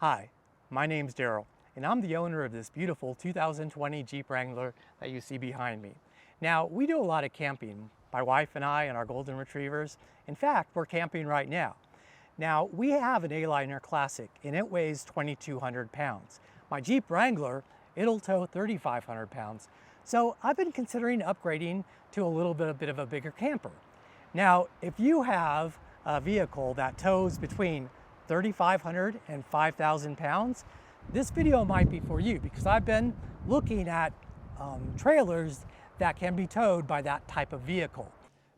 Hi, my name's Daryl, and I'm the owner of this beautiful 2020 Jeep Wrangler that you see behind me. Now, we do a lot of camping, my wife and I and our golden retrievers. In fact, we're camping right now. Now, we have an A-Liner Classic, and it weighs 2,200 pounds. My Jeep Wrangler, it'll tow 3,500 pounds. So I've been considering upgrading to a little bit of a bigger camper. Now, if you have a vehicle that tows between 3,500 and 5,000 pounds, this video might be for you because I've been looking at trailers that can be towed by that type of vehicle.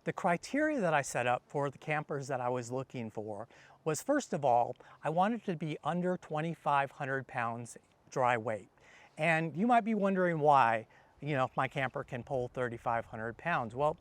The criteria that I set up for the campers that I was looking for was, first of all, I wanted to be under 2,500 pounds dry weight. And you might be wondering why, if my camper can pull 3,500 pounds. Well,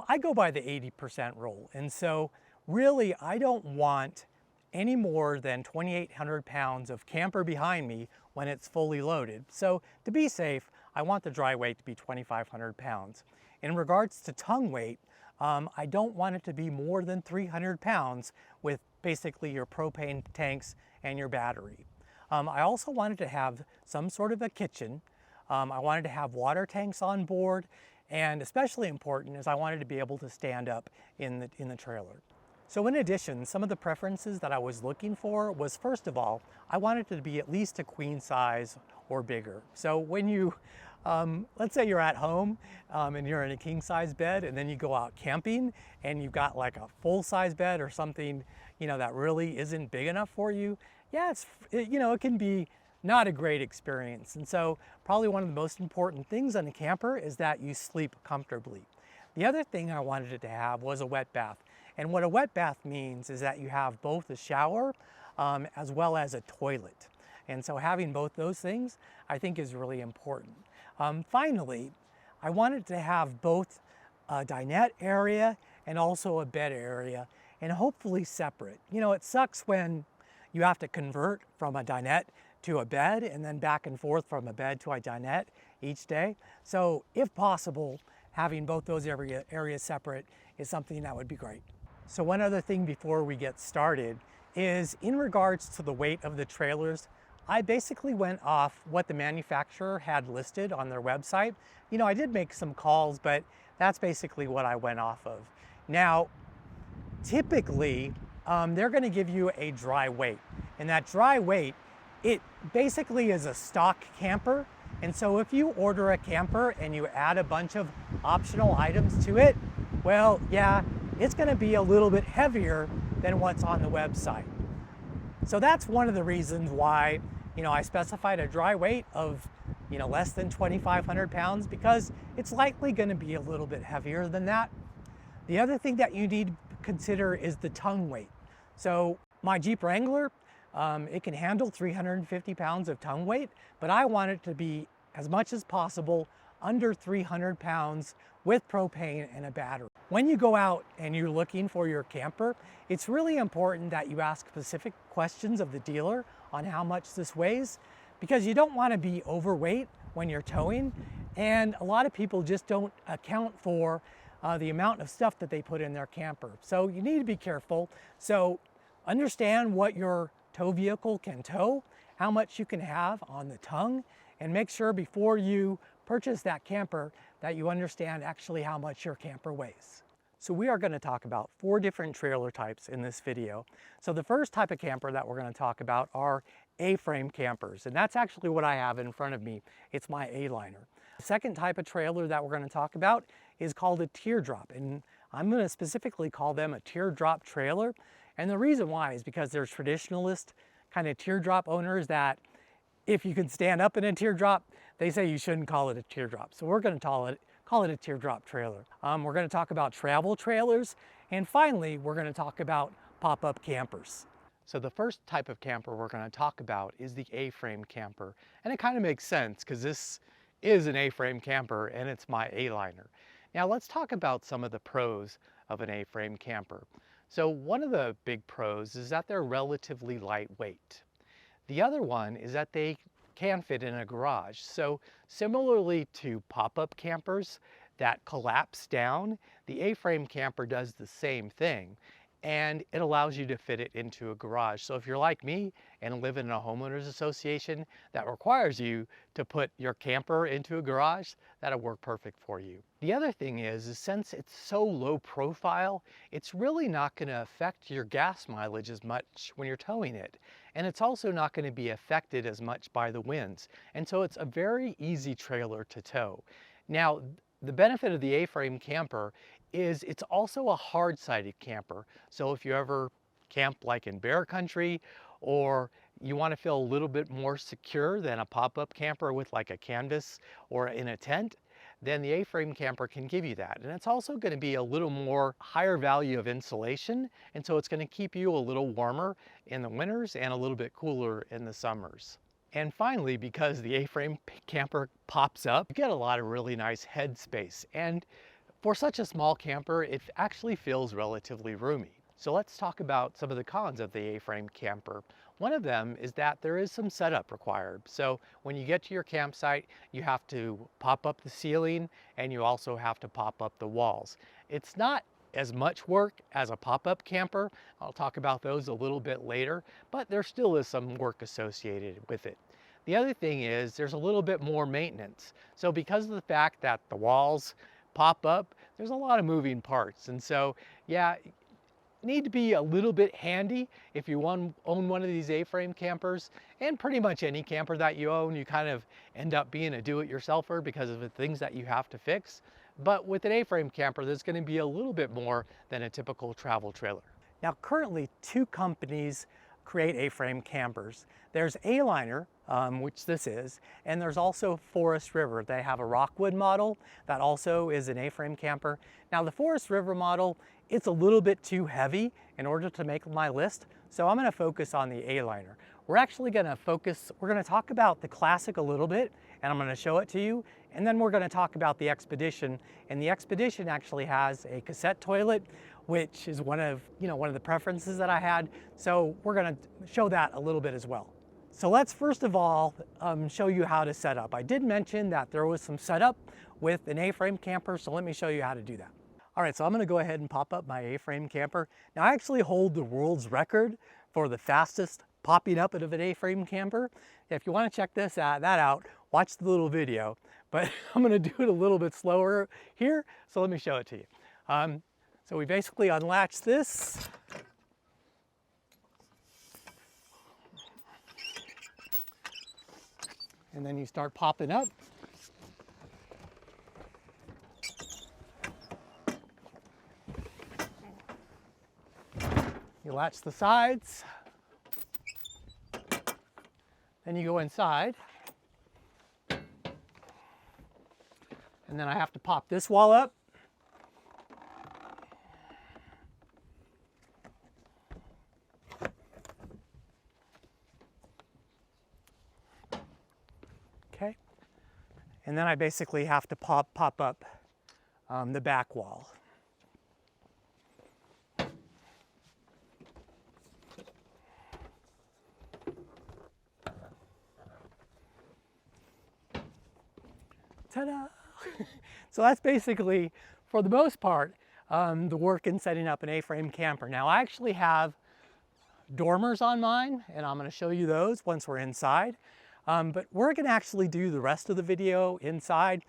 I go by the 80% rule. And so really, I don't want any more than 2,800 pounds of camper behind me when it's fully loaded. So to be safe, I want the dry weight to be 2,500 pounds. In regards to tongue weight, I don't want it to be more than 300 pounds with basically your propane tanks and your battery. I also wanted to have some sort of a kitchen. I wanted to have water tanks on board, and especially important is I wanted to be able to stand up in the trailer. So in addition, some of the preferences that I was looking for was, first of all, I wanted it to be at least a queen size or bigger. So when you, let's say you're at home and you're in a king size bed, and then you go out camping and you've got like a full size bed or something, that really isn't big enough for you. Yeah, it can be not a great experience. And so probably one of the most important things on a camper is that you sleep comfortably. The other thing I wanted it to have was a wet bath. And what a wet bath means is that you have both a shower as well as a toilet. And so having both those things, I think, is really important. Finally, I wanted to have both a dinette area and also a bed area, and hopefully separate. It sucks when you have to convert from a dinette to a bed and then back and forth from a bed to a dinette each day. So if possible, having both those areas separate is something that would be great. So one other thing before we get started is, in regards to the weight of the trailers, I basically went off what the manufacturer had listed on their website. I did make some calls, but that's basically what I went off of. Now, typically, they're going to give you a dry weight, and that dry weight, it basically is a stock camper. And so if you order a camper and you add a bunch of optional items to it, well, yeah, it's going to be a little bit heavier than what's on the website. So that's one of the reasons why, I specified a dry weight of, less than 2,500 pounds, because it's likely going to be a little bit heavier than that. The other thing that you need to consider is the tongue weight. So my Jeep Wrangler, it can handle 350 pounds of tongue weight, but I want it to be, as much as possible, under 300 pounds with propane and a battery. When you go out and you're looking for your camper, it's really important that you ask specific questions of the dealer on how much this weighs, because you don't want to be overweight when you're towing, and a lot of people just don't account for the amount of stuff that they put in their camper. So you need to be careful. So understand what your tow vehicle can tow, how much you can have on the tongue, and make sure before you purchase that camper that you understand actually how much your camper weighs. So we are going to talk about 4 different trailer types in this video. So the first type of camper that we're going to talk about are A-frame campers, and that's actually what I have in front of me. It's my A-Liner. The second type of trailer that we're going to talk about is called a Teardrop, and I'm going to specifically call them a Teardrop trailer. And the reason why is because they're traditionalist kind of teardrop owners that, if you can stand up in a teardrop, they say you shouldn't call it a teardrop. So we're going to call it a teardrop trailer. We're going to talk about travel trailers, and finally, we're going to talk about pop-up campers. So the first type of camper we're going to talk about is the A-frame camper. And it kind of makes sense because this is an A-frame camper and it's my A-Liner. Now let's talk about some of the pros of an A-frame camper. So one of the big pros is that they're relatively lightweight. The other one is that they can fit in a garage. So similarly to pop-up campers that collapse down, the A-frame camper does the same thing. and it allows you to fit it into a garage. So if you're like me and live in a homeowners association that requires you to put your camper into a garage, that'll work perfect for you. The other thing is since it's so low profile, it's really not going to affect your gas mileage as much when you're towing it. And it's also not going to be affected as much by the winds. And so it's a very easy trailer to tow. Now, the benefit of the A-frame camper is it's also a hard-sided camper. So if you ever camp like in bear country, or you want to feel a little bit more secure than a pop-up camper with like a canvas or in a tent, then the A-frame camper can give you that. And it's also going to be a little more higher value of insulation, and so it's going to keep you a little warmer in the winters and a little bit cooler in the summers. And finally, because the A-frame camper pops up, you get a lot of really nice head space. And for such a small camper, it actually feels relatively roomy. So let's talk about some of the cons of the A-frame camper. One of them is that there is some setup required. So when you get to your campsite, you have to pop up the ceiling and you also have to pop up the walls. It's not as much work as a pop-up camper. I'll talk about those a little bit later, but there still is some work associated with it. The other thing is there's a little bit more maintenance. So because of the fact that the walls pop up, there's a lot of moving parts. And so, yeah, you need to be a little bit handy if you own one of these A-frame campers. And pretty much any camper that you own, you kind of end up being a do-it-yourselfer because of the things that you have to fix. But with an A-frame camper, there's going to be a little bit more than a typical travel trailer. Now, currently, 2 companies create A-frame campers. There's A-Liner, which this is, and there's also Forest River. They have a Rockwood model that also is an A-frame camper. Now, the Forest River model, it's a little bit too heavy in order to make my list, so I'm going to focus on the A-Liner. We're actually going to talk about the Classic a little bit, and I'm going to show it to you, and then we're going to talk about the Expedition. And the Expedition actually has a cassette toilet, which is one of the preferences that I had. So we're going to show that a little bit as well. So let's first of all show you how to set up. I did mention that there was some setup with an A-frame camper, so let me show you how to do that. All right, so I'm going to go ahead and pop up my A-frame camper. Now I actually hold the world's record for the fastest popping up of an A-frame camper. If you want to check that out, watch the little video, but I'm going to do it a little bit slower here, so let me show it to you. So we basically unlatch this. And then you start popping up. You latch the sides. Then you go inside. And then I have to pop this wall up. Okay. And then I basically have to pop up the back wall. Ta-da! So that's basically, for the most part, the work in setting up an A-frame camper. Now I actually have dormers on mine, and I'm going to show you those once we're inside. But we're going to actually do the rest of the video inside.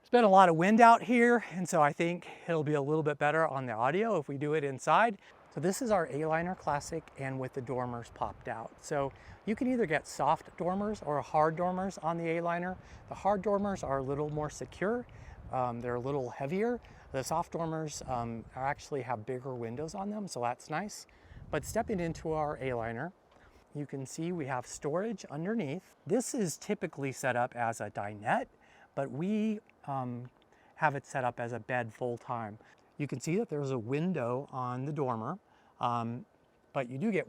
There's been a lot of wind out here, and so I think it'll be a little bit better on the audio if we do it inside. So this is our A-Liner Classic, and with the dormers popped out. So you can either get soft dormers or hard dormers on the A-Liner. The hard dormers are a little more secure. They're a little heavier. The soft dormers actually have bigger windows on them, so that's nice. But stepping into our A-Liner, you can see we have storage underneath. This is typically set up as a dinette, but we have it set up as a bed full time. You can see that there's a window on the dormer, but you do get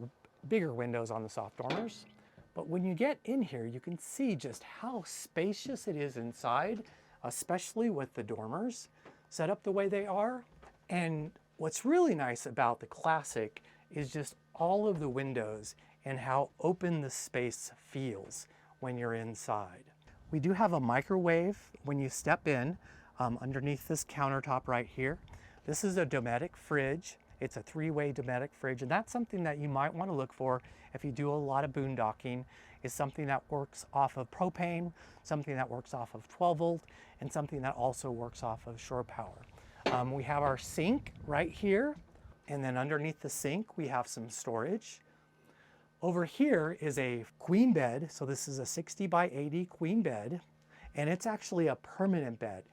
bigger windows on the soft dormers. But when you get in here, you can see just how spacious it is inside, especially with the dormers set up the way they are. And what's really nice about the Classic is just all of the windows and how open the space feels when you're inside. We do have a microwave when you step in underneath this countertop right here. This is a Dometic fridge, It's a 3-way Dometic fridge, and that's something that you might want to look for if you do a lot of boondocking, is something that works off of propane, something that works off of 12 volt, and something that also works off of shore power. We have our sink right here, and then underneath the sink we have some storage. Over here is a queen bed, so this is a 60 by 80 queen bed, and it's actually a permanent bed.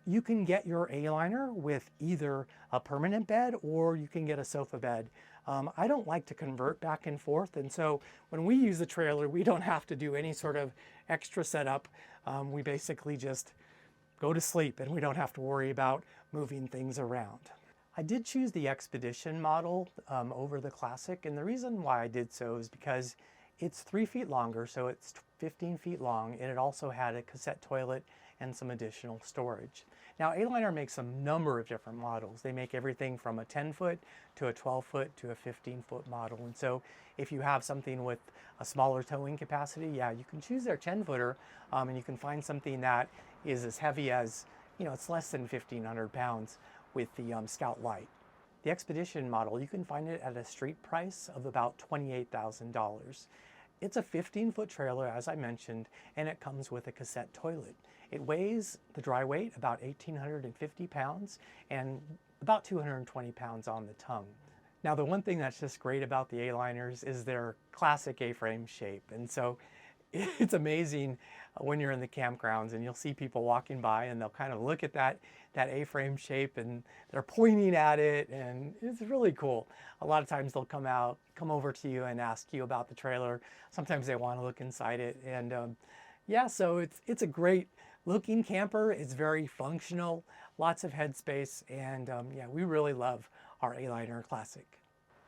You can get your A-liner with either a permanent bed or you can get a sofa bed. I don't like to convert back and forth, and so when we use the trailer, we don't have to do any sort of extra setup. We basically just go to sleep and we don't have to worry about moving things around. I did choose the Expedition model over the Classic, and the reason why I did so is because it's 3 feet longer, so it's 15 feet long, and it also had a cassette toilet and some additional storage. Now, A-Liner makes a number of different models. They make everything from a 10-foot to a 12-foot to a 15-foot model. And so if you have something with a smaller towing capacity, yeah, you can choose their 10-footer, and you can find something that is as heavy as, it's less than 1,500 pounds with the Scout Light. The Expedition model, you can find it at a street price of about $28,000. It's a 15-foot trailer, as I mentioned, and it comes with a cassette toilet. It weighs, the dry weight, about 1,850 pounds and about 220 pounds on the tongue. Now, the one thing that's just great about the A-liners is their classic A-frame shape. And so it's amazing when you're in the campgrounds and you'll see people walking by and they'll kind of look at that A-frame shape and they're pointing at it, and it's really cool. A lot of times they'll come over to you and ask you about the trailer. Sometimes they want to look inside it, and yeah, so it's a great looking camper. It's very functional, lots of headspace, and yeah, we really love our A-Liner Classic.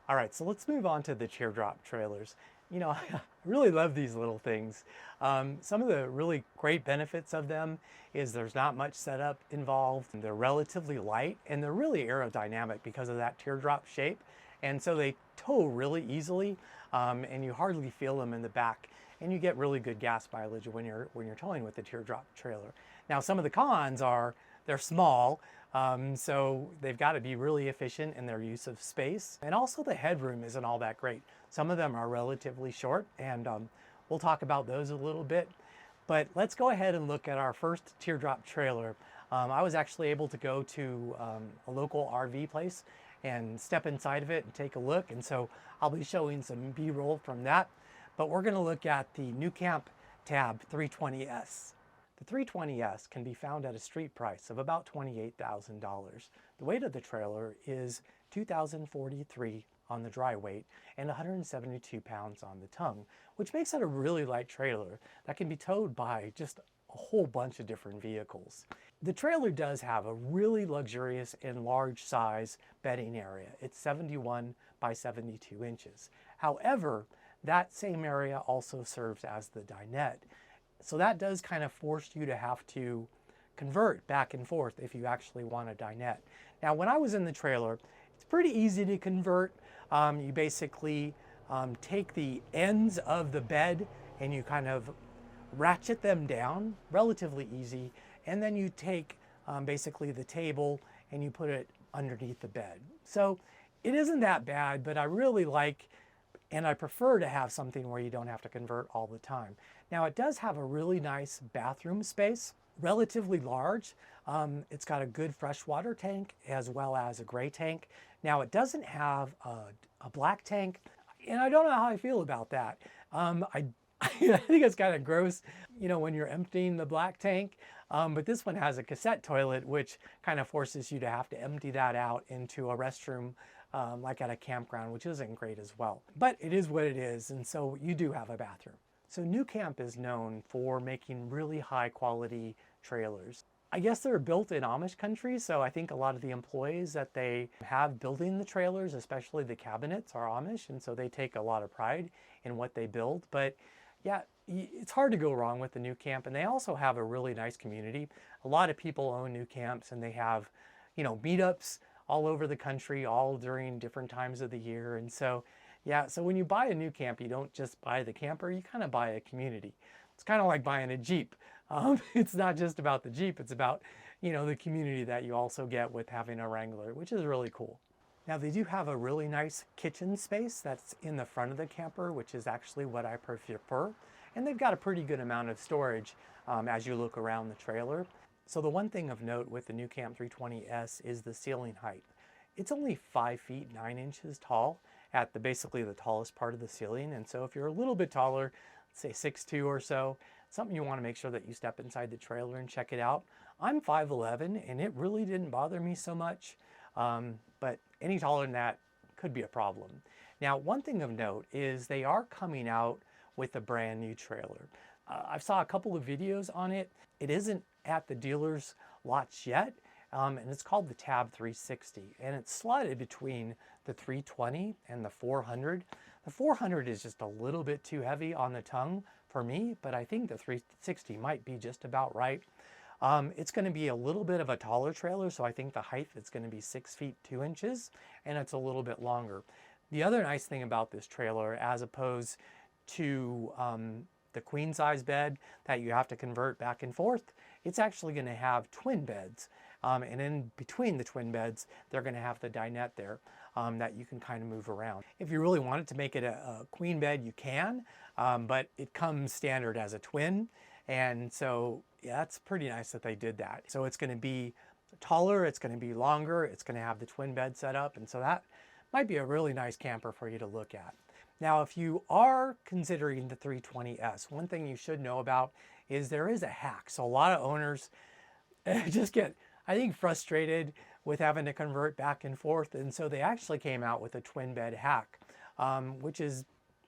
All right, so let's move on to the Teardrop trailers. I really love these little things. Some of the really great benefits of them is there's not much setup involved. They're relatively light and they're really aerodynamic because of that teardrop shape. And so they tow really easily, and you hardly feel them in the back. And you get really good gas mileage when you're towing with the Teardrop trailer. Now, some of the cons are they're small, so they've got to be really efficient in their use of space. And also the headroom isn't all that great. Some of them are relatively short, and we'll talk about those a little bit. But let's go ahead and look at our first Teardrop trailer. I was actually able to go to a local RV place and step inside of it and take a look. And so I'll be showing some B-roll from that. But we're going to look at the New Camp Tab 320S. The 320S can be found at a street price of about $28,000. The weight of the trailer is 2,043 on the dry weight and 172 pounds on the tongue, which makes it a really light trailer that can be towed by just a whole bunch of different vehicles. The trailer does have a really luxurious and large size bedding area. It's 71 by 72 inches. However, that same area also serves as the dinette. So that does kind of force you to have to convert back and forth if you actually want a dinette. Now, when I was in the trailer, it's pretty easy to convert. You basically take the ends of the bed and you kind of ratchet them down, relatively easy, and then you take basically the table and you put it underneath the bed. So it isn't that bad, but I really like, and I prefer to have something where you don't have to convert all the time. Now, it does have a really nice bathroom space, relatively large. It's got a good freshwater tank as well as a gray tank. Now, it doesn't have a black tank, and I don't know how I feel about that. I think it's kind of gross, when you're emptying the black tank. But this one has a cassette toilet, which kind of forces you to have to empty that out into a restroom, like at a campground, which isn't great as well. But it is what it is, and so you do have a bathroom. So New Camp is known for making really high quality trailers. I guess they're built in Amish country, so I think a lot of the employees that they have building the trailers, especially the cabinets, are Amish, and so they take a lot of pride in what they build. But yeah, it's hard to go wrong with the New Camp, and they also have a really nice community. A lot of people own New Camps, and they have, meetups all over the country, all during different times of the year. And so, yeah, so when you buy a New Camp, you don't just buy the camper, you kind of buy a community. It's kind of like buying a Jeep. It's not just about the Jeep, it's about, the community that you also get with having a Wrangler, which is really cool. Now they do have a really nice kitchen space that's in the front of the camper, which is actually what I prefer. And they've got a pretty good amount of storage as you look around the trailer. So the one thing of note with the new Camp 320S is the ceiling height. It's only 5 feet 9 inches tall at basically the tallest part of the ceiling. And so if you're a little bit taller, say 6'2" or so, something you want to make sure that you step inside the trailer and check it out. I'm 5'11", and it really didn't bother me so much, but any taller than that could be a problem. Now, one thing of note is they are coming out with a brand new trailer. I've saw a couple of videos on it. It isn't at the dealer's lots yet, and it's called the Tab 360, and it's slotted between the 320 and the 400. The 400 is just a little bit too heavy on the tongue for me, but I think the 360 might be just about right. It's going to be a little bit of a taller trailer, so I think the height is going to be 6 feet 2 inches, and it's a little bit longer. The other nice thing about this trailer, as opposed to the queen size bed that you have to convert back and forth, it's actually going to have twin beds. And in between the twin beds, they're going to have the dinette there that you can kind of move around. If you really wanted to make it a queen bed, you can, but it comes standard as a twin. And so, yeah, that's pretty nice that they did that. So it's going to be taller, it's going to be longer, it's going to have the twin bed set up. And so that might be a really nice camper for you to look at. Now, if you are considering the 320S, one thing you should know about is there is a hack. So a lot of owners just get, I think, frustrated with having to convert back and forth. And so they actually came out with a twin bed hack, which is,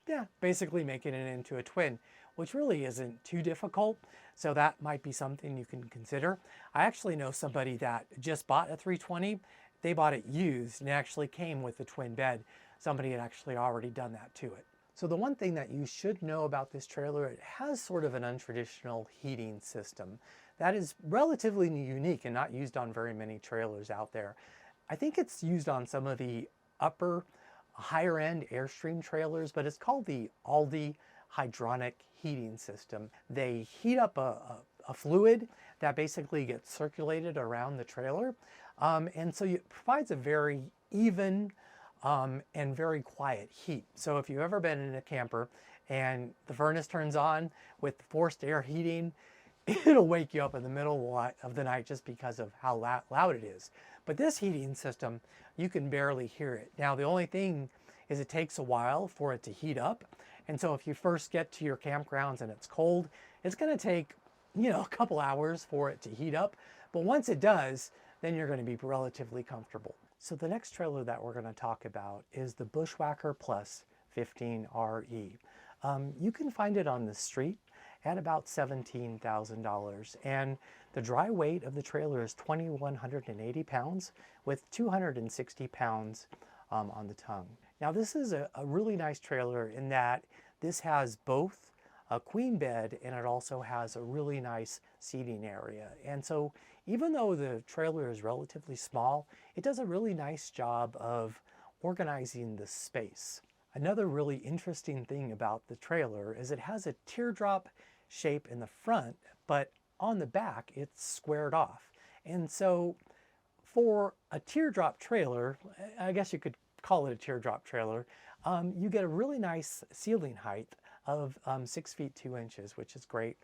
yeah, basically making it into a twin, which really isn't too difficult. So that might be something you can consider. I actually know somebody that just bought a 320. They bought it used and it actually came with a twin bed. Somebody had actually already done that to it. So the one thing that you should know about this trailer, it has sort of an untraditional heating system that is relatively unique and not used on very many trailers out there. I think it's used on some of the upper, higher end Airstream trailers, but it's called the Aldi hydronic heating system. They heat up a fluid that basically gets circulated around the trailer. And so it provides a very even and very quiet heat. So if you've ever been in a camper and the furnace turns on with forced air heating, it'll wake you up in the middle of the night just because of how loud it is. But this heating system, you can barely hear it. Now, the only thing is it takes a while for it to heat up. And so if you first get to your campgrounds and it's cold, it's going to take, a couple hours for it to heat up. But once it does, then you're going to be relatively comfortable. So the next trailer that we're going to talk about is the Bushwhacker Plus 15RE. You can find it on the street at about $17,000, and the dry weight of the trailer is 2,180 pounds with 260 pounds on the tongue. Now this is a really nice trailer in that this has both a queen bed and it also has a really nice seating area. And so even though the trailer is relatively small, it does a really nice job of organizing the space. Another really interesting thing about the trailer is it has a teardrop shape in the front, but on the back it's squared off. And so for a teardrop trailer, I guess you could call it a teardrop trailer, you get a really nice ceiling height of 6 feet 2 inches, which is great.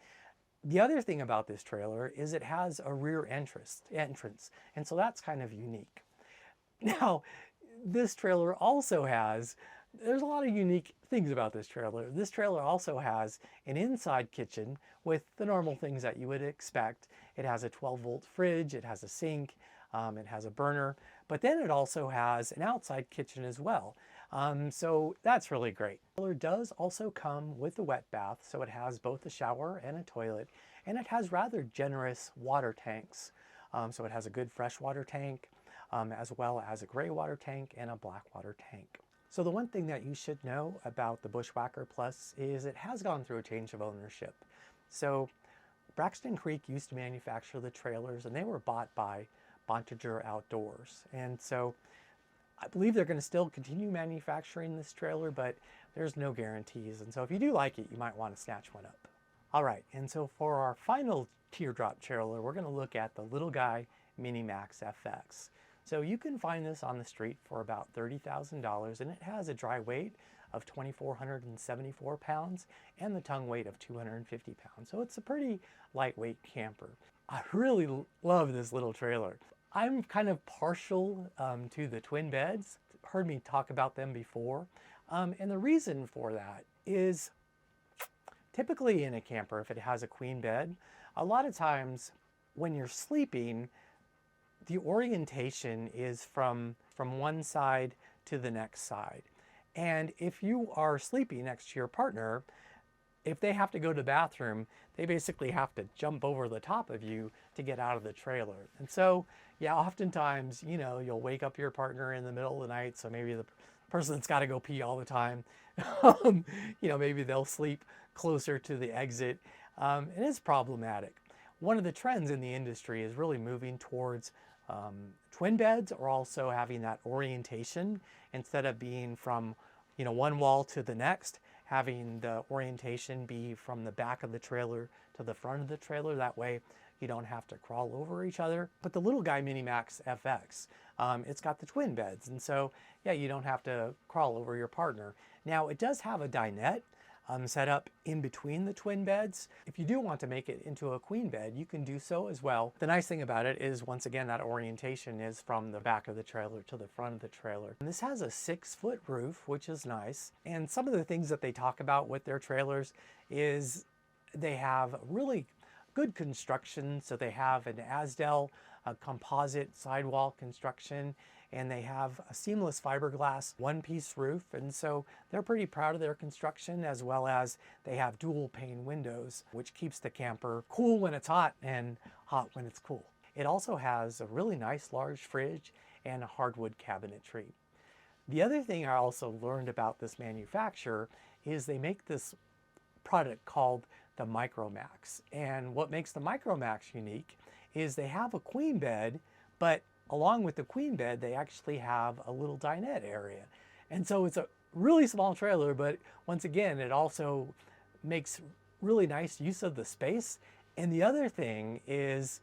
The other thing about this trailer is it has a rear entrance, and so that's kind of unique. Now, this trailer also has, there's a lot of unique things about this trailer. This trailer also has an inside kitchen with the normal things that you would expect. It has a 12-volt fridge, it has a sink, it has a burner, but then it also has an outside kitchen as well. So that's really great. The trailer does also come with a wet bath, so it has both a shower and a toilet, and it has rather generous water tanks. So it has a good freshwater tank, as well as a gray water tank and a black water tank. So the one thing that you should know about the Bushwhacker Plus is it has gone through a change of ownership. So Braxton Creek used to manufacture the trailers, and they were bought by Bontager Outdoors. And so I believe they're going to still continue manufacturing this trailer, but there's no guarantees. And so if you do like it, you might want to snatch one up. All right, and so for our final teardrop trailer, we're going to look at the Little Guy Mini Max FX. So you can find this on the street for about $30,000, and it has a dry weight of 2,474 pounds and the tongue weight of 250 pounds. So it's a pretty lightweight camper. I really love this little trailer. I'm kind of partial to the twin beds. Heard me talk about them before. And the reason for that is typically in a camper, if it has a queen bed, a lot of times when you're sleeping, the orientation is from one side to the next side. And if you are sleeping next to your partner, if they have to go to the bathroom, they basically have to jump over the top of you to get out of the trailer. And so, yeah, oftentimes, you know, you'll wake up your partner in the middle of the night. So maybe the person that's got to go pee all the time, you know, maybe they'll sleep closer to the exit. And it's problematic. One of the trends in the industry is really moving towards twin beds, or also having that orientation instead of being from, you know, one wall to the next, having the orientation be from the back of the trailer to the front of the trailer. That way you don't have to crawl over each other. But the little guy Minimax FX, it's got the twin beds. And so, yeah, you don't have to crawl over your partner. Now it does have a dinette set up in between the twin beds. If you do want to make it into a queen bed, you can do so as well. The nice thing about it is, once again, that orientation is from the back of the trailer to the front of the trailer. And this has a 6-foot roof, which is nice. And some of the things that they talk about with their trailers is they have really good construction. So they have an Asdel composite sidewall construction, and they have a seamless fiberglass one-piece roof. And so they're pretty proud of their construction, as well as they have dual pane windows, which keeps the camper cool when it's hot and hot when it's cool. It also has a really nice large fridge and a hardwood cabinetry. The other thing I also learned about this manufacturer is they make this product called the Micromax. And what makes the Micromax unique is they have a queen bed, but along with the queen bed, they actually have a little dinette area. And so it's a really small trailer, but once again, it also makes really nice use of the space. And the other thing is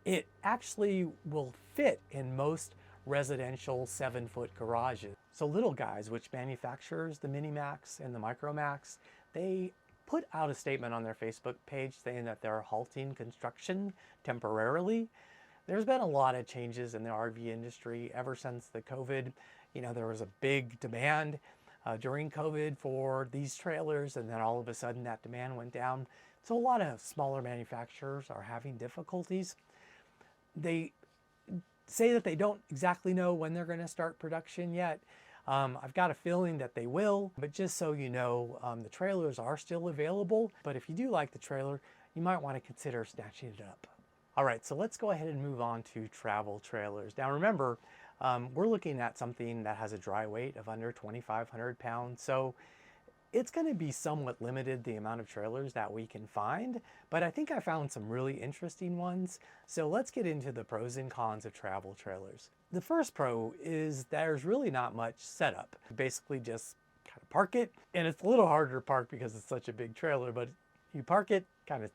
it actually will fit in most residential 7-foot garages. So Little Guys, which manufactures the Minimax and the Micromax, they put out a statement on their Facebook page saying that they're halting construction temporarily. There's been a lot of changes in the RV industry ever since the COVID. You know, there was a big demand during COVID for these trailers, and then all of a sudden that demand went down. So a lot of smaller manufacturers are having difficulties. They say that they don't exactly know when they're going to start production yet. I've got a feeling that they will, but just so you know, the trailers are still available. But if you do like the trailer, you might want to consider snatching it up. All right, so let's go ahead and move on to travel trailers. Now remember, we're looking at something that has a dry weight of under 2,500 pounds. So it's going to be somewhat limited, the amount of trailers that we can find, but I think I found some really interesting ones. So let's get into the pros and cons of travel trailers. The first pro is there's really not much setup. Basically just kind of park it, and it's a little harder to park because it's such a big trailer, but you park it, kind of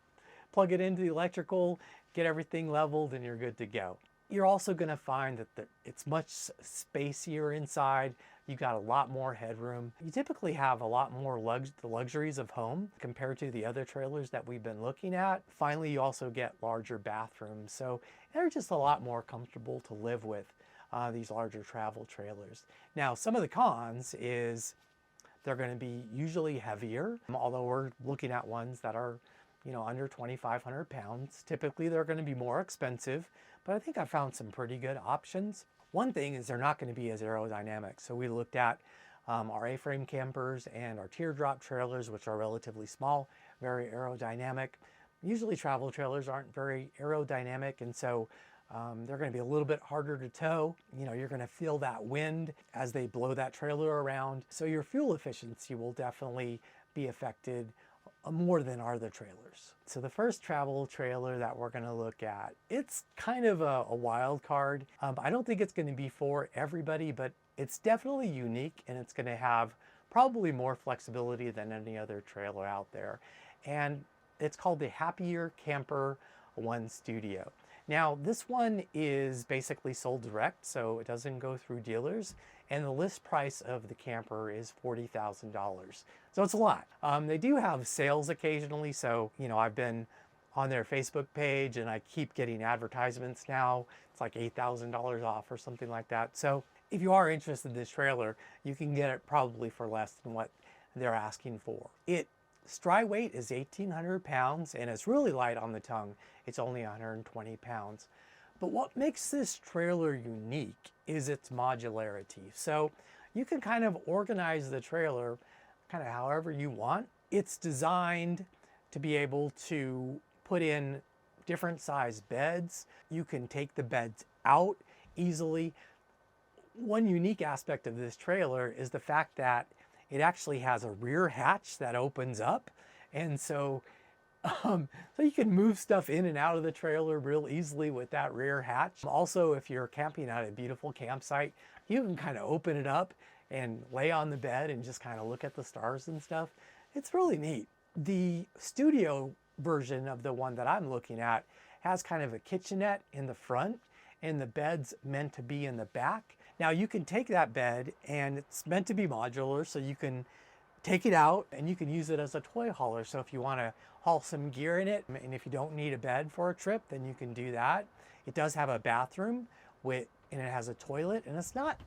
plug it into the electrical, get everything leveled, and you're good to go. You're also going to find that it's much spacier inside. You've got a lot more headroom. You typically have a lot more the luxuries of home compared to the other trailers that we've been looking at. Finally, you also get larger bathrooms. So they're just a lot more comfortable to live with, these larger travel trailers. Now, some of the cons is they're going to be usually heavier, although we're looking at ones that are, you know, under 2,500 pounds. Typically, they're going to be more expensive, but I think I found some pretty good options. One thing is they're not going to be as aerodynamic. So we looked at our A-frame campers and our teardrop trailers, which are relatively small, very aerodynamic. Usually travel trailers aren't very aerodynamic, and so they're going to be a little bit harder to tow. You know, you're going to feel that wind as they blow that trailer around. So your fuel efficiency will definitely be affected more than are the trailers. So the first travel trailer that we're going to look at, it's kind of a wild card. I don't think it's going to be for everybody, but it's definitely unique, and it's going to have probably more flexibility than any other trailer out there. And it's called the Happier Camper One Studio. Now, this one is basically sold direct, so it doesn't go through dealers, and the list price of the camper is $40,000. So it's a lot. They do have sales occasionally, so, you know, I've been on their Facebook page and I keep getting advertisements now. It's like $8,000 off or something like that. So if you are interested in this trailer, you can get it probably for less than what they're asking for. Its dry weight is 1,800 pounds and it's really light on the tongue. It's only 120 pounds. But what makes this trailer unique is its modularity. So you can kind of organize the trailer kind of however you want. It's designed to be able to put in different size beds. You can take the beds out easily. One unique aspect of this trailer is the fact that it actually has a rear hatch that opens up. And so you can move stuff in and out of the trailer real easily with that rear hatch. Also, if you're camping at a beautiful campsite, you can kind of open it up and lay on the bed and just kind of look at the stars and stuff. It's really neat. The studio version of the one that I'm looking at has kind of a kitchenette in the front and the bed's meant to be in the back. Now you can take that bed and it's meant to be modular, so you can take it out and you can use it as a toy hauler. So if you want to haul some gear in it, and if you don't need a bed for a trip, then you can do that. It does have a bathroom and it has a toilet, and it's not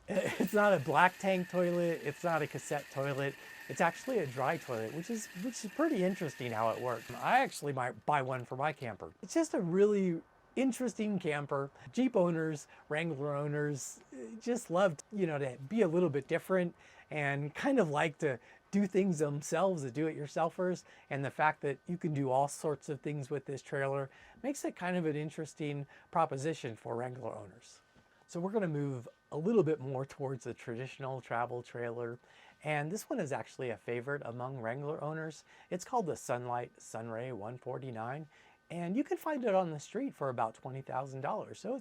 a black tank toilet, it's not a cassette toilet. It's actually a dry toilet, which is pretty interesting how it works. I actually might buy one for my camper. It's just a really interesting camper. Jeep owners, Wrangler owners just love, you know, to be a little bit different and kind of like to do things themselves, the do-it-yourselfers. And the fact that you can do all sorts of things with this trailer makes it kind of an interesting proposition for Wrangler owners. So we're going to move a little bit more towards the traditional travel trailer. And this one is actually a favorite among Wrangler owners. It's called the Sunlight Sunray 149. And you can find it on the street for about $20,000. So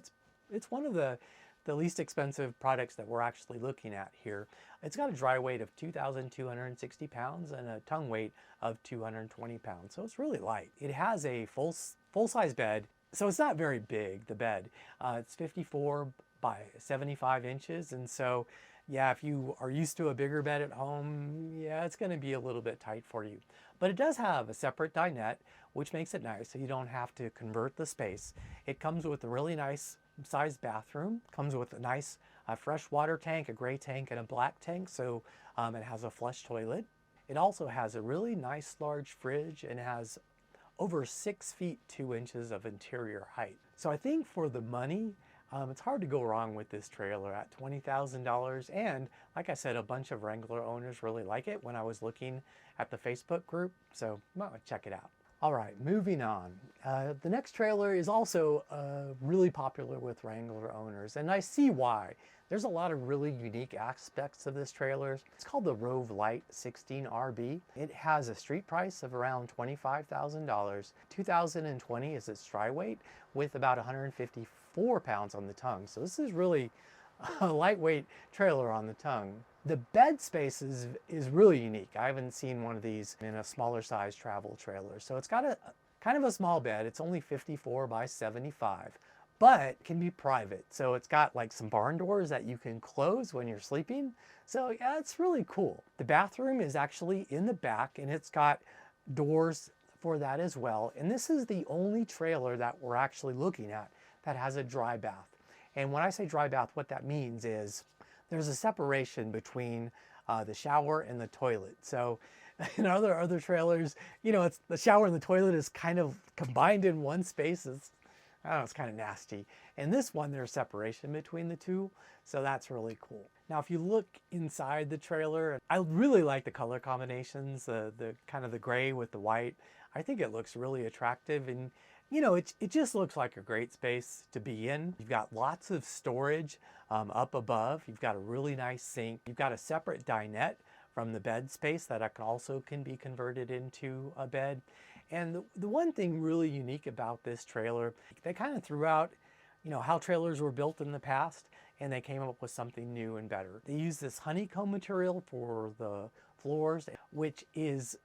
it's one of the least expensive products that we're actually looking at here. It's got a dry weight of 2,260 pounds and a tongue weight of 220 pounds. So it's really light. It has a full-size bed. So it's not very big, the bed. It's 54 by 75 inches. And so, yeah, if you are used to a bigger bed at home, yeah, it's going to be a little bit tight for you. But it does have a separate dinette, which makes it nice, so you don't have to convert the space. It comes with a really nice sized bathroom, comes with a nice fresh water tank, a gray tank, and a black tank, so it has a flush toilet. It also has a really nice large fridge and has over 6 feet 2 inches of interior height. So I think for the money, it's hard to go wrong with this trailer at $20,000. And like I said, a bunch of Wrangler owners really like it when I was looking at the Facebook group. So you might want to check it out. All right, moving on. The next trailer is also really popular with Wrangler owners, and I see why. There's a lot of really unique aspects of this trailer. It's called the Rove Light 16RB. It has a street price of around $25,000. 2020 is its dry weight with about 154 pounds on the tongue. So this is really a lightweight trailer on the tongue. The bed space is really unique. I haven't seen one of these in a smaller size travel trailer. So it's got a kind of a small bed. It's only 54 by 75, but can be private. So it's got like some barn doors that you can close when you're sleeping. So yeah, it's really cool. The bathroom is actually in the back and it's got doors for that as well. And this is the only trailer that we're actually looking at that has a dry bath. And when I say dry bath, what that means is there's a separation between the shower and the toilet. So in other trailers, you know, it's the shower and the toilet is kind of combined in one space. I don't know, it's kind of nasty. In this one, there's separation between the two, so that's really cool. Now, if you look inside the trailer, I really like the color combinations, the kind of the gray with the white. I think it looks really attractive, and you know, it just looks like a great space to be in. You've got lots of storage up above. You've got a really nice sink. You've got a separate dinette from the bed space that also can be converted into a bed. And the one thing really unique about this trailer, they kind of threw out, you know, how trailers were built in the past, and they came up with something new and better. They use this honeycomb material for the floors, which is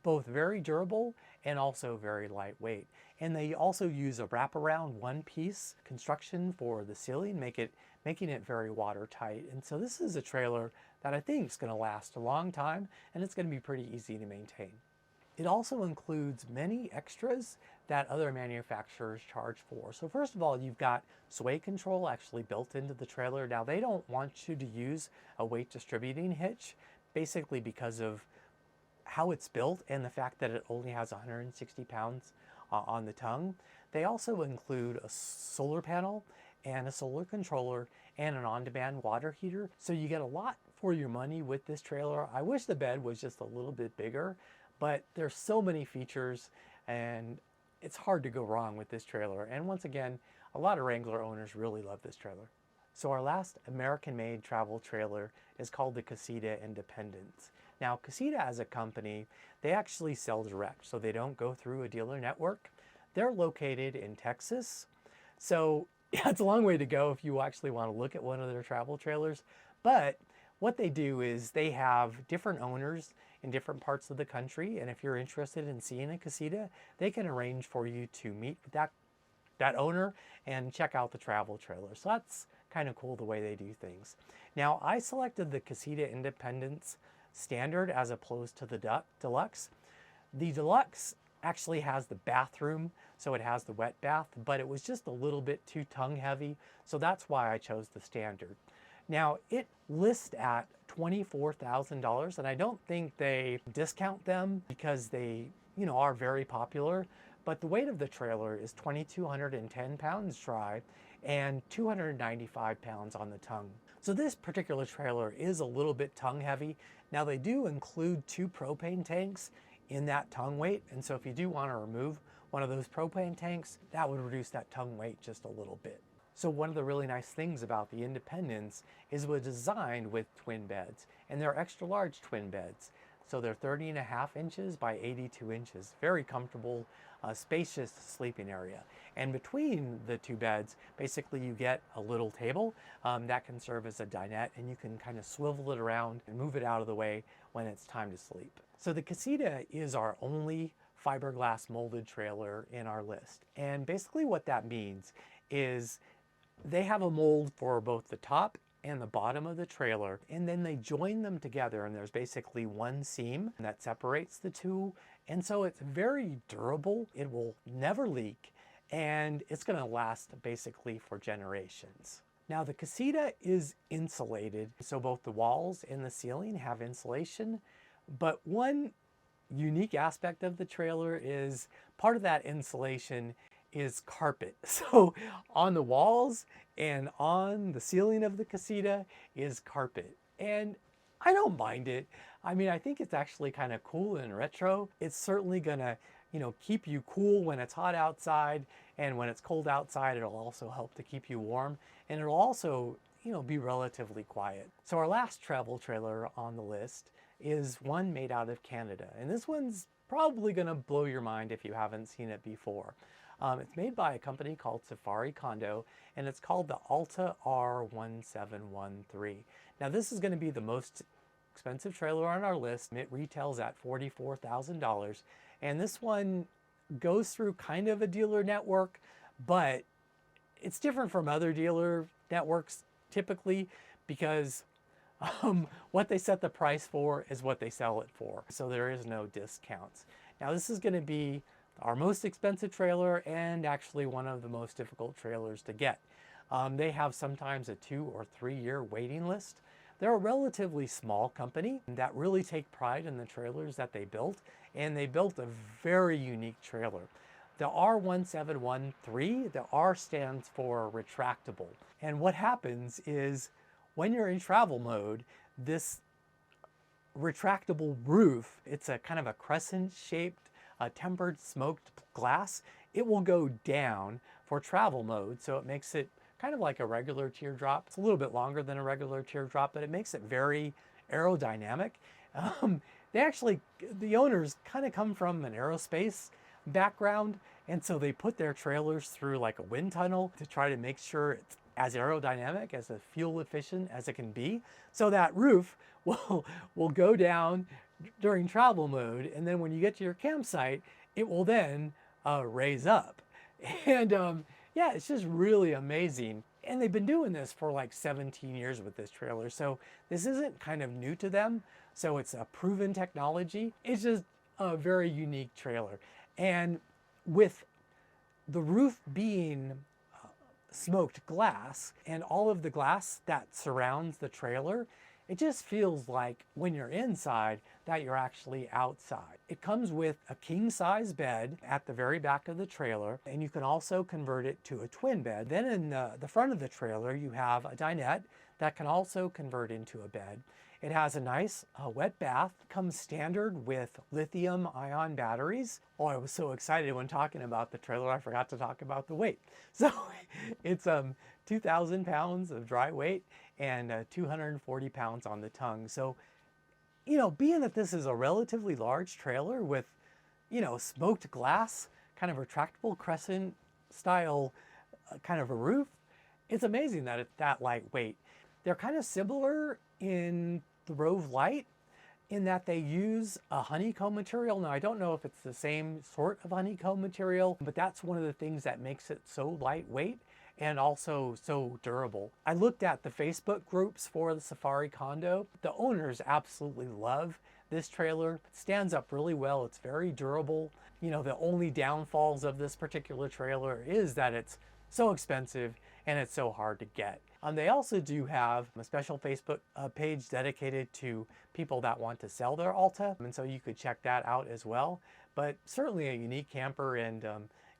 both very durable and also very lightweight. And they also use a wraparound one-piece construction for the ceiling, making it very watertight. And so this is a trailer that I think is going to last a long time, and it's going to be pretty easy to maintain. It also includes many extras that other manufacturers charge for. So first of all, you've got sway control actually built into the trailer. Now they don't want you to use a weight distributing hitch, basically because of how it's built and the fact that it only has 160 pounds on the tongue. They also include a solar panel and a solar controller and an on-demand water heater. So you get a lot for your money with this trailer. I wish the bed was just a little bit bigger, but there's so many features and it's hard to go wrong with this trailer. And once again, a lot of Wrangler owners really love this trailer. So our last American-made travel trailer is called the Casita Independence. Now, Casita as a company, they actually sell direct, so they don't go through a dealer network. They're located in Texas. So yeah, it's a long way to go if you actually want to look at one of their travel trailers. But what they do is they have different owners in different parts of the country. And if you're interested in seeing a Casita, they can arrange for you to meet with that owner and check out the travel trailer. So that's kind of cool the way they do things. Now, I selected the Casita Independence Standard as opposed to the Deluxe. The Deluxe actually has the bathroom, so it has the wet bath, but it was just a little bit too tongue heavy, so that's why I chose the Standard. Now, it lists at $24,000, and I don't think they discount them because they, are very popular, but the weight of the trailer is 2,210 pounds dry and 295 pounds on the tongue. So this particular trailer is a little bit tongue heavy. Now they do include 2 propane tanks in that tongue weight, and so if you do want to remove one of those propane tanks, that would reduce that tongue weight just a little bit. So one of the really nice things about the Independence is it was designed with twin beds, and they're extra large twin beds. So they're 30.5 inches by 82 inches. Very comfortable, spacious sleeping area. And between the 2 beds, basically you get a little table that can serve as a dinette, and you can kind of swivel it around and move it out of the way when it's time to sleep. So the Casita is our only fiberglass molded trailer in our list. And basically what that means is they have a mold for both the top and the bottom of the trailer, and then they join them together, and there's basically one seam that separates the two, and so it's very durable. It will never leak, and it's going to last basically for generations. Now the Casita is insulated, so both the walls and the ceiling have insulation, but one unique aspect of the trailer is part of that insulation is carpet. So on the walls and on the ceiling of the Casita is carpet. And I don't mind it. I mean, I think it's actually kind of cool and retro. It's certainly gonna, keep you cool when it's hot outside, and when it's cold outside, it'll also help to keep you warm, and it'll also, be relatively quiet. So our last travel trailer on the list is one made out of Canada. And this one's probably gonna blow your mind if you haven't seen it before. It's made by a company called Safari Condo, and it's called the Alta R1713. Now this is going to be the most expensive trailer on our list. It retails at $44,000, and this one goes through kind of a dealer network, but it's different from other dealer networks typically because what they set the price for is what they sell it for. So there is no discounts. Now this is going to be our most expensive trailer and actually one of the most difficult trailers to get. They have sometimes a 2 or 3 year waiting list. They're a relatively small company that really take pride in the trailers that they built, and they built a very unique trailer. The R1713, the R stands for retractable. And what happens is when you're in travel mode, this retractable roof, it's a kind of a crescent shaped tempered smoked glass, it will go down for travel mode, so it makes it kind of like a regular teardrop. It's a little bit longer than a regular teardrop, but it makes it very aerodynamic. The owners kind of come from an aerospace background, and so they put their trailers through like a wind tunnel to try to make sure it's as aerodynamic, as fuel efficient as it can be. So that roof will go down during travel mode, and then when you get to your campsite, it will then raise up. And yeah, it's just really amazing. And they've been doing this for like 17 years with this trailer. So this isn't kind of new to them. So it's a proven technology. It's just a very unique trailer. And with the roof being smoked glass and all of the glass that surrounds the trailer, it just feels like when you're inside that you're actually outside. It comes with a king size bed at the very back of the trailer, and you can also convert it to a twin bed. Then in the front of the trailer, you have a dinette that can also convert into a bed. It has a nice wet bath, comes standard with lithium ion batteries. Oh, I was so excited when talking about the trailer, I forgot to talk about the weight. So it's 2,000 pounds of dry weight and 240 pounds on the tongue. So, you know, being that this is a relatively large trailer with, you know, smoked glass, kind of retractable crescent style kind of a roof, it's amazing that it's that lightweight. They're kind of similar in the Rove Light in that they use a honeycomb material. Now, I don't know if it's the same sort of honeycomb material, but that's one of the things that makes it so lightweight and also so durable. I looked at the Facebook groups for the Safari condo. The owners absolutely love this trailer. It stands up really well. It's very durable. You know, the only downfalls of this particular trailer is that it's so expensive and it's so hard to get. They also do have a special Facebook page dedicated to people that want to sell their Alta, and so you could check that out as well. But certainly a unique camper, and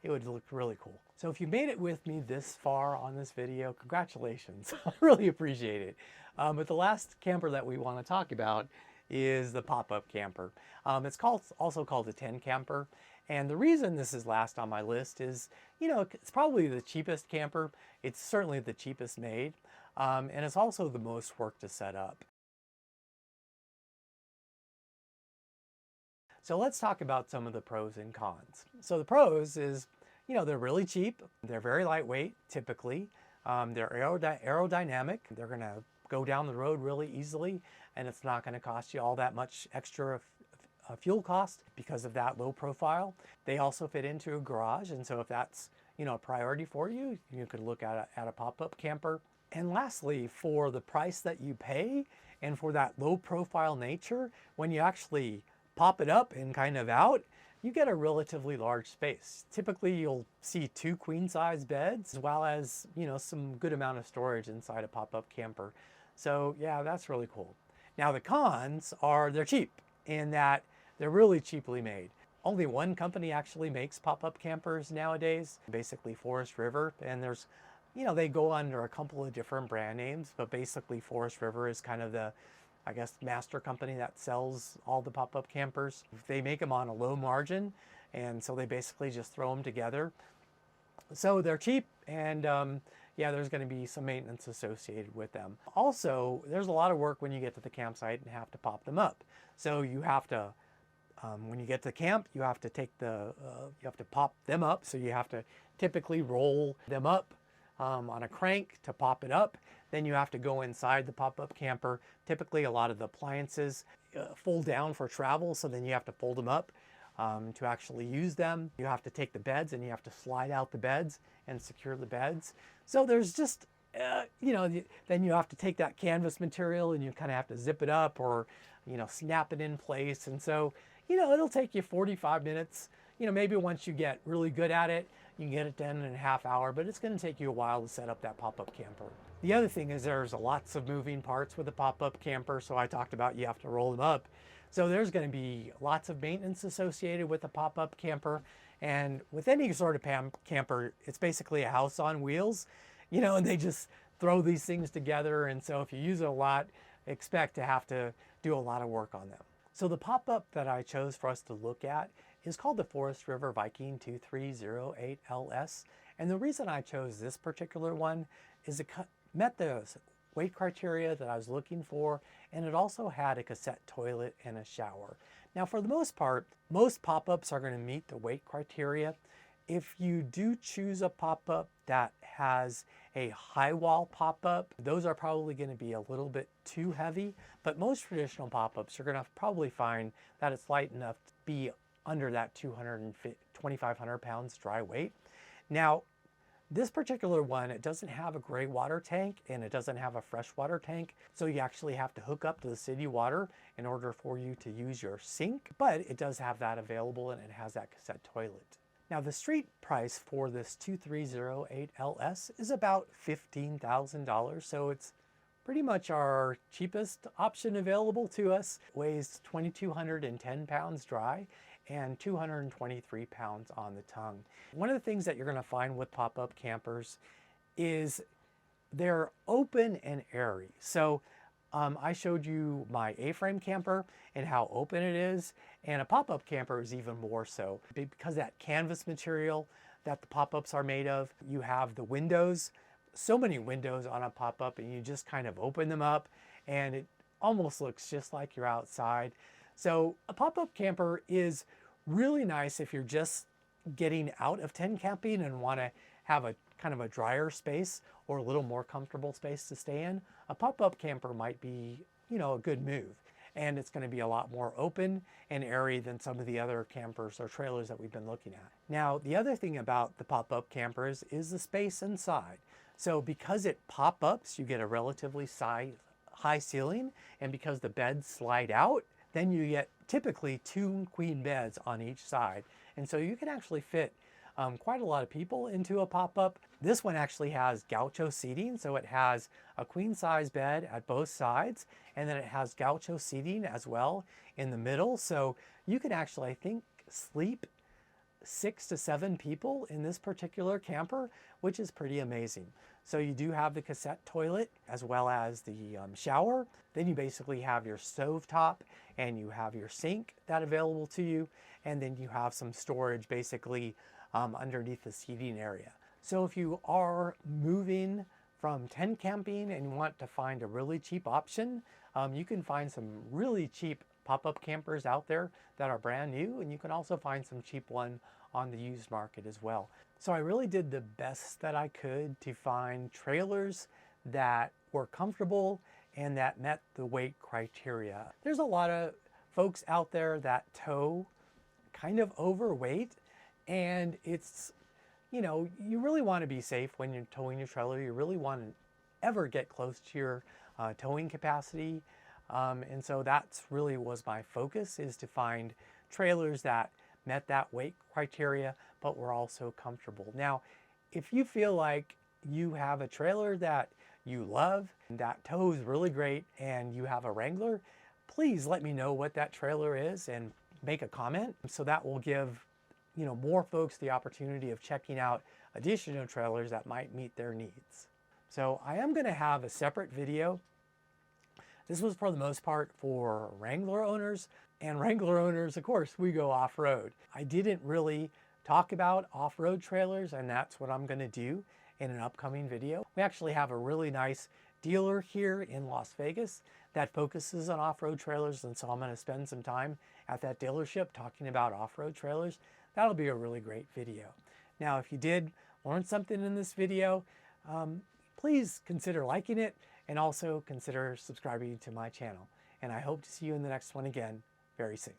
it would look really cool. So if you made it with me this far on this video, congratulations. I really appreciate it. But the last camper that we want to talk about is the pop-up camper. It's also called a 10 camper. And the reason this is last on my list is, you know, it's probably the cheapest camper. It's certainly the cheapest made. And it's also the most work to set up. So let's talk about some of the pros and cons. So the pros is, you know, they're really cheap. They're very lightweight, typically. They're aerodynamic. They're going to go down the road really easily, and it's not going to cost you all that much extra fuel cost because of that low profile. They also fit into a garage, and so if that's, you know, a priority for you, you could look at a pop-up camper. And lastly, for the price that you pay and for that low profile nature, when you actually pop it up and kind of out, you get a relatively large space. Typically, you'll see 2 queen size beds as well as, you know, some good amount of storage inside a pop-up camper. So yeah, that's really cool. Now the cons are they're cheap in that they're really cheaply made. Only one company actually makes pop-up campers nowadays, basically Forest River, and there's, you know, they go under a couple of different brand names, but basically Forest River is kind of the, I guess, master company that sells all the pop-up campers. They make them on a low margin, and so they basically just throw them together. So they're cheap, and yeah, there's going to be some maintenance associated with them. Also, there's a lot of work when you get to the campsite and have to pop them up. So you have to, when you get to camp, you have to take you have to pop them up. So you have to typically roll them up on a crank to pop it up. Then you have to go inside the pop-up camper. Typically, a lot of the appliances fold down for travel, so then you have to fold them up to actually use them. You have to take the beds and you have to slide out the beds and secure the beds. So there's just, you know, then you have to take that canvas material and you kind of have to zip it up or, you know, snap it in place. And so, you know, it'll take you 45 minutes. You know, maybe once you get really good at it, you can get it done in a half hour, but it's going to take you a while to set up that pop-up camper. The other thing is there's lots of moving parts with a pop-up camper. So I talked about you have to roll them up. So there's going to be lots of maintenance associated with a pop-up camper. And with any sort of camper, it's basically a house on wheels, you know, and they just throw these things together. And so if you use it a lot, expect to have to do a lot of work on them. So the pop-up that I chose for us to look at is called the Forest River Viking 2308LS. And the reason I chose this particular one is it met the weight criteria that I was looking for, and it also had a cassette toilet and a shower. Now, for the most part, most pop-ups are going to meet the weight criteria. If you do choose a pop-up that has a high wall pop-up. Those are probably going to be a little bit too heavy, but most traditional pop-ups you're going to probably find that it's light enough to be under that 2,500 pounds dry weight. Now, this particular one, it doesn't have a gray water tank and it doesn't have a freshwater tank, so you actually have to hook up to the city water in order for you to use your sink, but it does have that available and it has that cassette toilet. Now the street price for this 2308 LS is about $15,000, so it's pretty much our cheapest option available to us. Weighs 2,210 pounds dry and 223 pounds on the tongue. One of the things that you're going to find with pop-up campers is they're open and airy. So I showed you my A-frame camper and how open it is, and a pop-up camper is even more so. Because that canvas material that the pop-ups are made of, you have the windows, so many windows on a pop-up, and you just kind of open them up and it almost looks just like you're outside. So a pop-up camper is really nice if you're just getting out of tent camping and want to have a kind of a drier space or a little more comfortable space to stay in. A pop-up camper might be, a good move. And it's going to be a lot more open and airy than some of the other campers or trailers that we've been looking at. Now, the other thing about the pop-up campers is the space inside. So because it pop-ups, you get a relatively high ceiling, and because the beds slide out, then you get typically 2 queen beds on each side. And so you can actually fit quite a lot of people into a pop-up. This one actually has gaucho seating, so it has a queen size bed at both sides, and then it has gaucho seating as well in the middle. So you can actually, I think, sleep 6 to 7 people in this particular camper, which is pretty amazing. So you do have the cassette toilet as well as the shower. Then you basically have your stove top and you have your sink that available to you. And then you have some storage basically underneath the seating area. So if you are moving from tent camping and you want to find a really cheap option, you can find some really cheap pop-up campers out there that are brand new, and you can also find some cheap one on the used market as well. So I really did the best that I could to find trailers that were comfortable and that met the weight criteria. There's a lot of folks out there that tow kind of overweight, and it's, you really want to be safe when you're towing your trailer. You really want to ever get close to your towing capacity. And so that's really was my focus, is to find trailers that met that weight criteria, but were also comfortable. Now, if you feel like you have a trailer that you love, that tows really great, and you have a Wrangler, please let me know what that trailer is and make a comment. So that will give, more folks the opportunity of checking out additional trailers that might meet their needs. So I am going to have a separate video. This was for the most part for Wrangler owners, and Wrangler owners, of course, we go off-road. I didn't really talk about off-road trailers, and that's what I'm going to do in an upcoming video. We actually have a really nice dealer here in Las Vegas that focuses on off-road trailers, and so I'm going to spend some time at that dealership talking about off-road trailers. That'll be a really great video. Now, if you did learn something in this video, please consider liking it and also consider subscribing to my channel. And I hope to see you in the next one again very soon.